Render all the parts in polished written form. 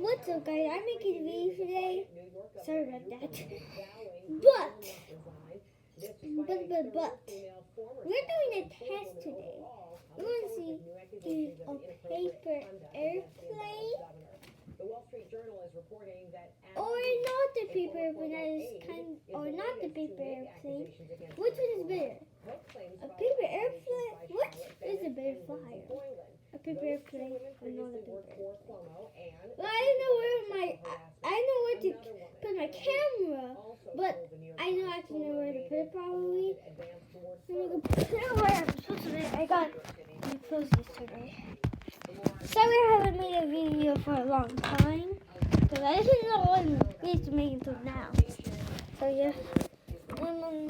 What's up, guys? I'm making a video today. Sorry about that. But we're doing a test today. We're going to see if a paper airplane or not the paper airplane or not the paper airplane. Which one is better? A paper airplane? What is a better flyer? A paper airplane or not a paper airplane? Well, I know where to put my camera, but I don't actually know where to put it probably. I'm going to put it where I'm supposed to be. I got my clothes yesterday. Sorry I haven't made a video for a long time, because I didn't know what video to make until now. So yeah. We are learning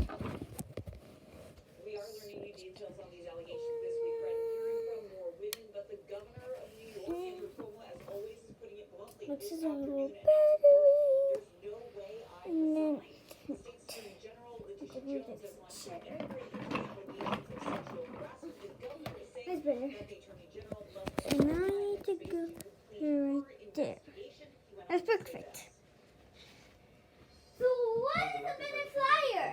new details on these allegations this week, Fred. Hearing from more women, but the governor of New York, Andrew Cuomo, as always, is putting it bluntly. This is a Afternoon little at 6 battery. there's no way I And then resign. State Attorney General Letitia James has launched an inquiry into allegations of sexual harassment. The governor is saying that's better. that the Attorney General must And now I need to go here right there. That's perfect. So what is a better flyer?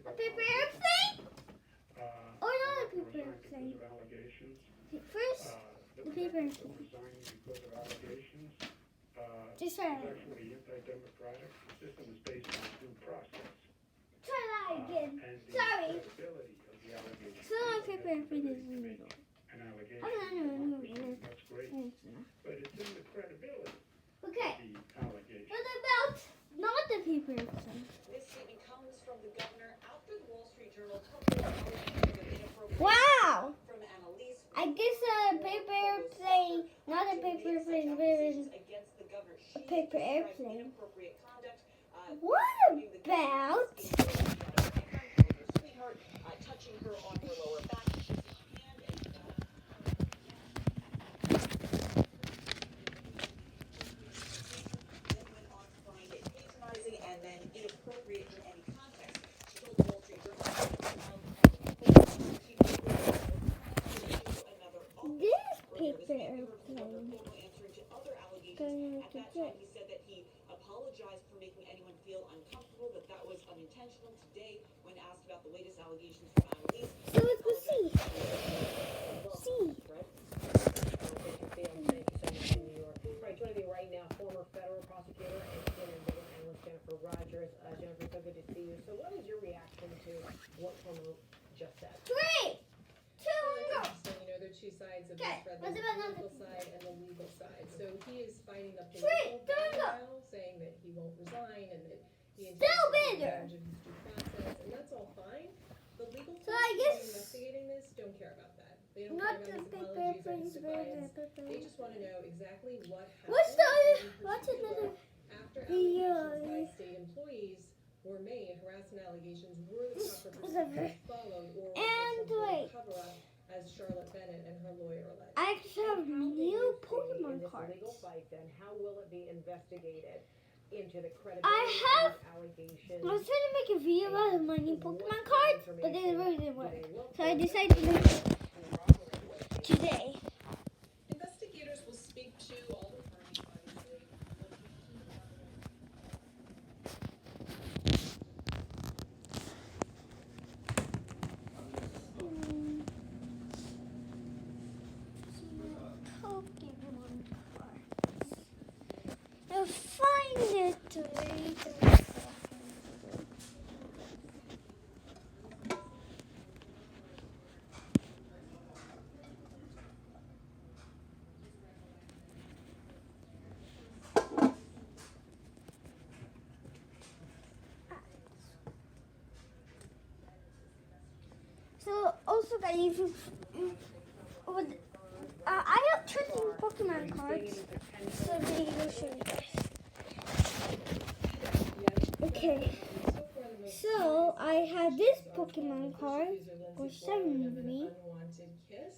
A paper airplane? Or not a paper airplane? First, the paper airplane. Just try that. Try that again. Sorry. So a paper airplane is in the middle. I don't know. Okay. What about not the paper airplane? This statement comes from the governor after the Wall Street Journal published allegations of inappropriate Wow! from Annalise. I guess a paper airplane, not a paper airplane, Against the governor. a paper airplane. Inappropriate conduct. What about Sweetheart, touching her on her lower back. And then inappropriate in any context. She told the Wall Street Journal this paper airplane? answering to other allegations. At that time, he said that he apologized for making anyone feel uncomfortable, that that was unintentional. Today, when asked about the latest allegations from Annalise, So let's go see. See. Right, joining me right now, former federal prosecutor and CNN analyst Jennifer Rogers. Jennifer, so good to see you. So what is your reaction to what Cuomo just said? 3, 2, go. So, there are two sides of Okay, this, Fred. what's There's about the political side and the legal side. So he is fighting the Three, political two, go. battle, saying that he won't resign and that he Still intends to take bigger. advantage of his due process, and that's all fine. The legal So folks I who are guess- investigating this don't care about that. They don't Not care the about his paper apologies or airplanes, his but defiance. the paper. They just want to know exactly what happened. What's the other? and in What's particular, another? after The, allegations by state employees were made, harassment allegations, were the proper Whatever. procedures followed, or was And there some sort wait. of cover-up, as Charlotte Bennett and her lawyer alleged? I actually have new Pokemon cards. Legal fight, then how will it be investigated into the credibility I of these allegations? I was trying to make a video about my new Pokemon cards, but it really didn't work. So I decided to make it today. Investigators will speak to all the parties, obviously. Pokemon cards. I'll find it later. So also guys, if you I have 13 Pokemon cards, so they will show you guys. Okay, so I have this Pokemon card for 7 with me. Unwanted kiss.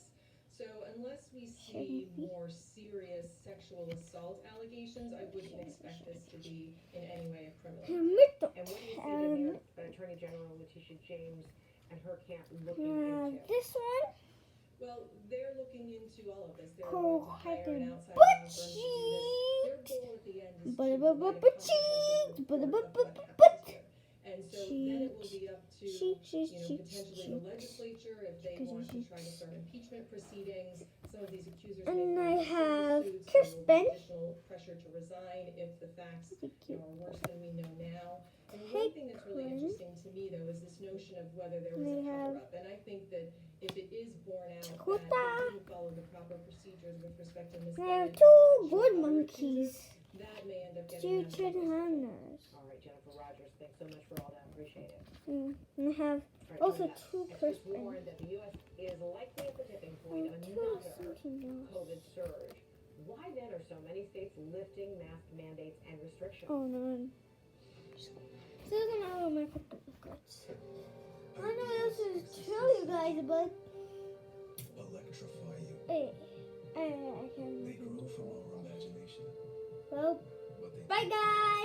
So unless we see more serious sexual assault allegations, I wouldn't expect this to be in any way a criminal. And what do you see the Attorney General Letitia James and her camp looking into? This one. Well, they're looking into all of this. They're Cool. going to hire an outside But law firm to do this. provide a comprehensive report of what happens here. And so then it will be up to, potentially the legislature, if they want to try to start impeachment proceedings. Some of these accusers may And file I have civil suits. There will Crispin. be additional pressure to resign if the facts are worse than we know now. And one thing that's really interesting to me, though, is this notion of whether there was a cover-up. And I think that if it is borne out that they didn't follow the proper procedures with respect to I have misguided two protection good of other monkeys. accusers, that may end up getting them Future hunters. All right, Jennifer Rogers, thanks so much for all that. Appreciate it. And I have All right, also coming up, two experts Crispin. warn that the U.S. is likely at the tipping point of Two another Sentinels. COVID surge. Why then are so many states lifting mask mandates and restrictions? Oh no. Still gonna have all my crypto records. I know this is tell you guys, but Electrify you. hey, I They can't. grow from our imagination. Well, But they bye guys.